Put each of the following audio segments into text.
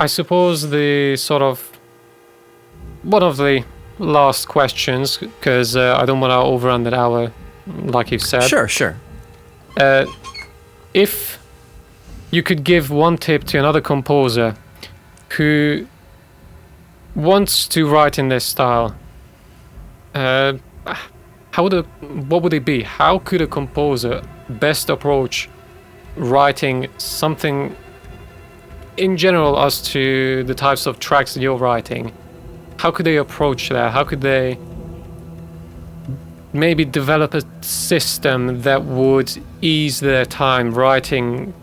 I suppose the sort of one of the last questions, because I don't want to overrun that hour, like you've said. Sure. If you could give one tip to another composer who wants to write in this style, what would it be? How could a composer best approach writing something in general as to the types of tracks that you're writing? How could they approach that? How could they maybe develop a system that would ease their time writing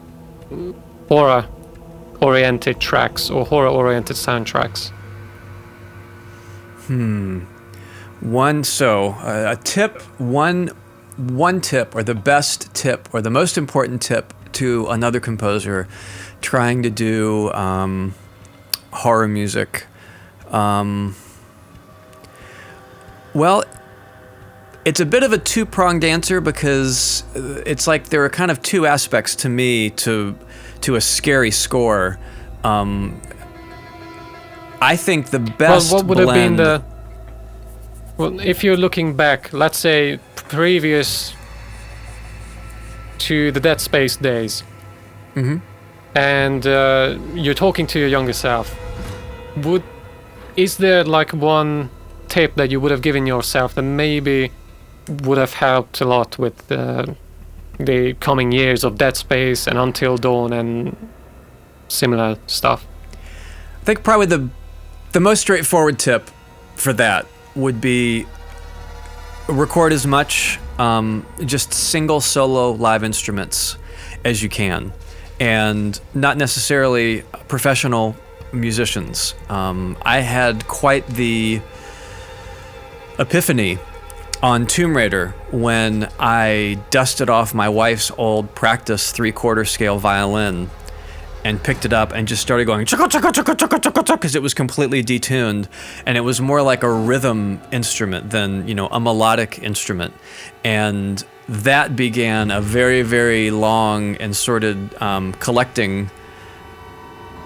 horror-oriented tracks or horror-oriented soundtracks? One tip, or the best tip, or the most important tip to another composer trying to do horror music. Well, it's a bit of a two-pronged answer, because it's like there are kind of two aspects to me to a scary score. I think the best what would blend... have been the... Well, if you're looking back, let's say previous to the Dead Space days, and you're talking to your younger self, is there like one tip that you would have given yourself that maybe would have helped a lot with the coming years of Dead Space and Until Dawn and similar stuff? I think probably the most straightforward tip for that would be record as much just single solo live instruments as you can, and not necessarily professional musicians. I had quite the epiphany on Tomb Raider when I dusted off my wife's old practice 3/4 scale violin and picked it up and just started going chugga chugga chugga chugga chugga chugga, because it was completely detuned, and it was more like a rhythm instrument than, a melodic instrument. And that began a very, very long and sorted collecting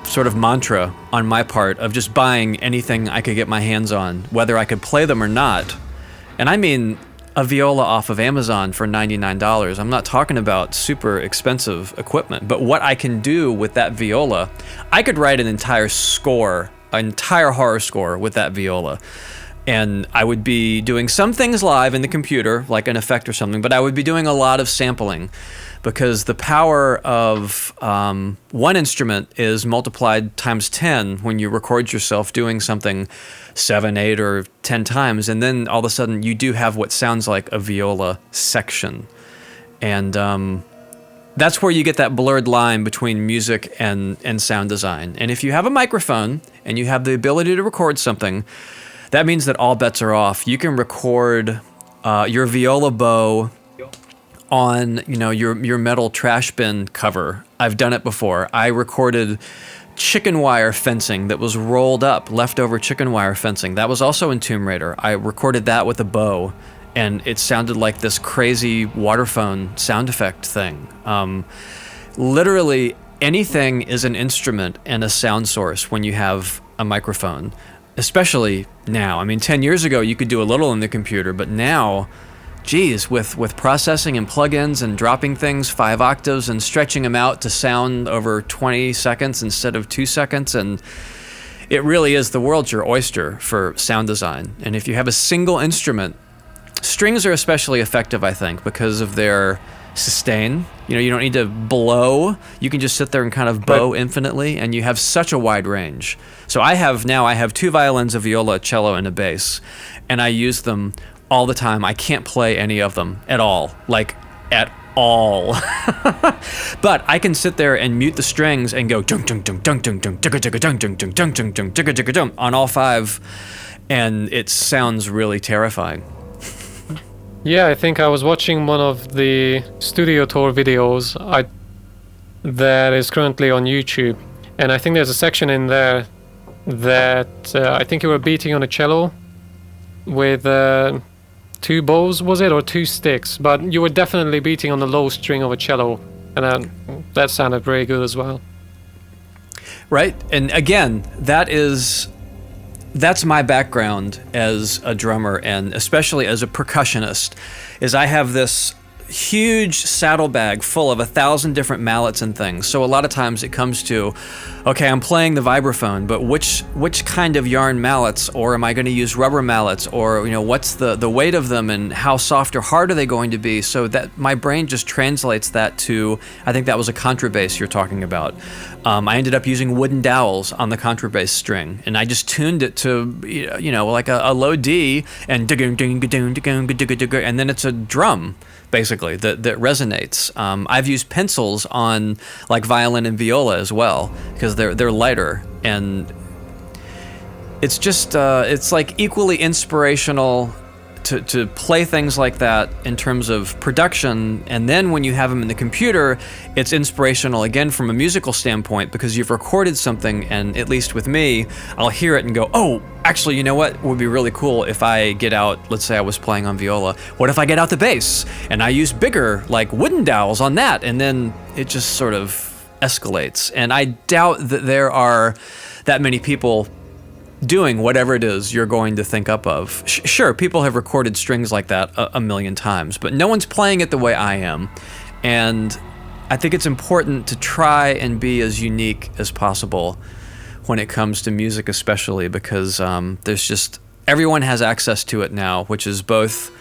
sort of mantra on my part of just buying anything I could get my hands on, whether I could play them or not. And I mean a viola off of Amazon for $99. I'm not talking about super expensive equipment, but what I can do with that viola, I could write an entire horror score with that viola. And I would be doing some things live in the computer, like an effect or something, but I would be doing a lot of sampling, because the power of one instrument is multiplied times 10 when you record yourself doing something 7, 8, or 10 times, and then all of a sudden you do have what sounds like a viola section. And that's where you get that blurred line between music and sound design. And if you have a microphone and you have the ability to record something, that means that all bets are off. You can record your viola bow on, your metal trash bin cover. I've done it before. I recorded chicken wire fencing that was rolled up, leftover chicken wire fencing. That was also in Tomb Raider. I recorded that with a bow, and it sounded like this crazy waterphone sound effect thing. Literally anything is an instrument and a sound source when you have a microphone, especially now. I mean, 10 years ago you could do a little in the computer, but now, geez, with processing and plugins and dropping things 5 octaves and stretching them out to sound over 20 seconds instead of 2 seconds, and it really is, the world's your oyster for sound design. And if you have a single instrument, strings are especially effective, I think, because of their sustain. You don't need to blow. You can just sit there and kind of bow infinitely, and you have such a wide range. So I have 2 violins, a viola, a cello, and a bass, and I use them all the time. I can't play any of them at all, like at all. But I can sit there and mute the strings and go dunk dunk dunk dunk dunk dunk dunk dunk dunk dunk dunk dunk dunk dunk dunk dunk dunk on all 5, and it sounds really terrifying. Yeah, I think I was watching one of the studio tour videos that is currently on YouTube, and I think there's a section in there that I think you were beating on a cello with 2 bows, was it, or 2 sticks? But you were definitely beating on the low string of a cello, and that sounded very good as well. Right? And again, that's my background as a drummer, and especially as a percussionist, is I have this huge saddlebag full of 1,000 different mallets and things. So a lot of times it comes to, okay, I'm playing the vibraphone, but which kind of yarn mallets, or am I going to use rubber mallets, or what's the weight of them, and how soft or hard are they going to be? So that my brain just translates that to, I think that was a contrabass you're talking about. I ended up using wooden dowels on the contrabass string, and I just tuned it to like a low D, and and then it's a drum, basically, that resonates. I've used pencils on like violin and viola as well, because they're lighter, and it's just it's like equally inspirational to play things like that in terms of production, and then when you have them in the computer, it's inspirational again from a musical standpoint, because you've recorded something, and at least with me, I'll hear it and go, oh, actually, you know what would be really cool if I get out, let's say I was playing on viola, what if I get out the bass and I use bigger like wooden dowels on that, and then it just sort of escalates. And I doubt that there are that many people doing whatever it is you're going to think up of. Sure, people have recorded strings like that a million times, but no one's playing it the way I am. And I think it's important to try and be as unique as possible when it comes to music, especially because there's just, everyone has access to it now, which is both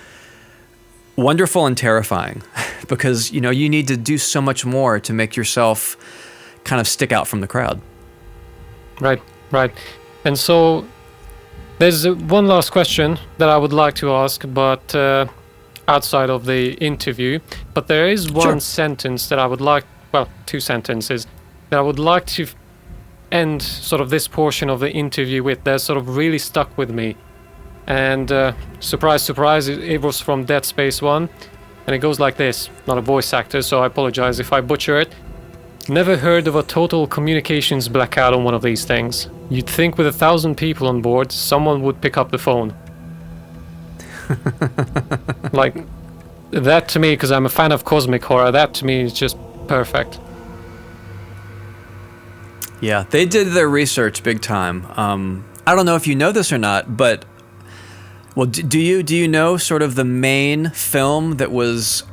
wonderful and terrifying because, you need to do so much more to make yourself kind of stick out from the crowd. Right. And so there's one last question that I would like to ask, but outside of the interview. But there is one sentence that I would like, well, two sentences that I would like to end sort of this portion of the interview with. That sort of really stuck with me. And surprise, surprise, it was from Dead Space 1. And it goes like this. Not a voice actor, so I apologize if I butcher it. Never heard of a total communications blackout on one of these things. You'd think with 1,000 people on board, someone would pick up the phone. Like, that to me, because I'm a fan of cosmic horror, that to me is just perfect. Yeah, they did their research big time. I don't know if you know this or not, but well, do you know sort of the main film that was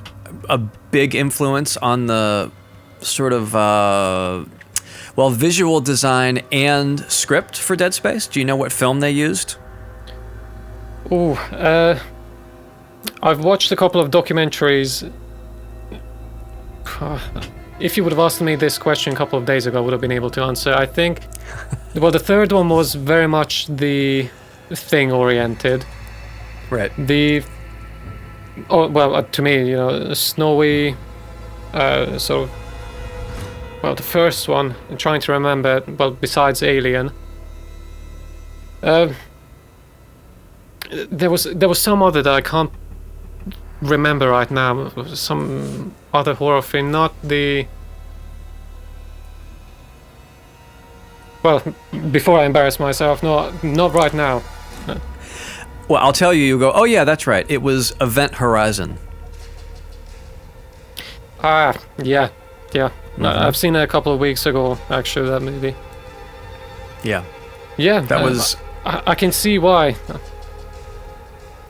a big influence on the sort of visual design and script for Dead Space? Do you know what film they used? I've watched a couple of documentaries. If you would have asked me this question a couple of days ago, I would have been able to answer. I think, well, the third one was very much the thing oriented. Right. To me, snowy, sort of. Well, the first one, I'm trying to remember, well, besides Alien. There was some other that I can't remember right now. Some other horror film, not the... Well, before I embarrass myself, no, not right now. Well, I'll tell you, you go, oh yeah, that's right. It was Event Horizon. Yeah. Mm-hmm. I've seen it a couple of weeks ago, actually, that movie. Yeah. Yeah. That was... I can see why.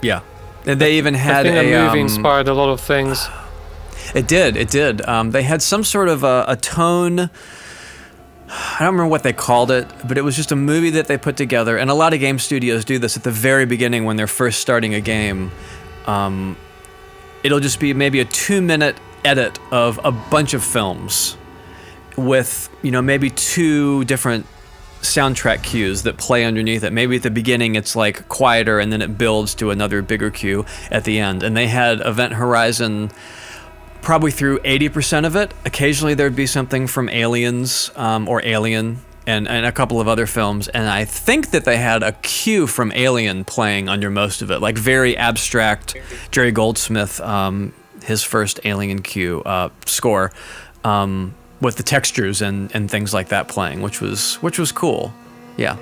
Yeah. And they even had I think the movie inspired a lot of things. It did. They had some sort of a tone... I don't remember what they called it, but it was just a movie that they put together. And a lot of game studios do this at the very beginning when they're first starting a game. It'll just be maybe a 2-minute edit of a bunch of films with, maybe 2 different soundtrack cues that play underneath it. Maybe at the beginning it's like quieter and then it builds to another bigger cue at the end. And they had Event Horizon probably through 80% of it. Occasionally there'd be something from Aliens or Alien and a couple of other films. And I think that they had a cue from Alien playing under most of it, like very abstract Jerry Goldsmith, his first Alien cue score, with the textures and things like that playing, which was cool. Yeah.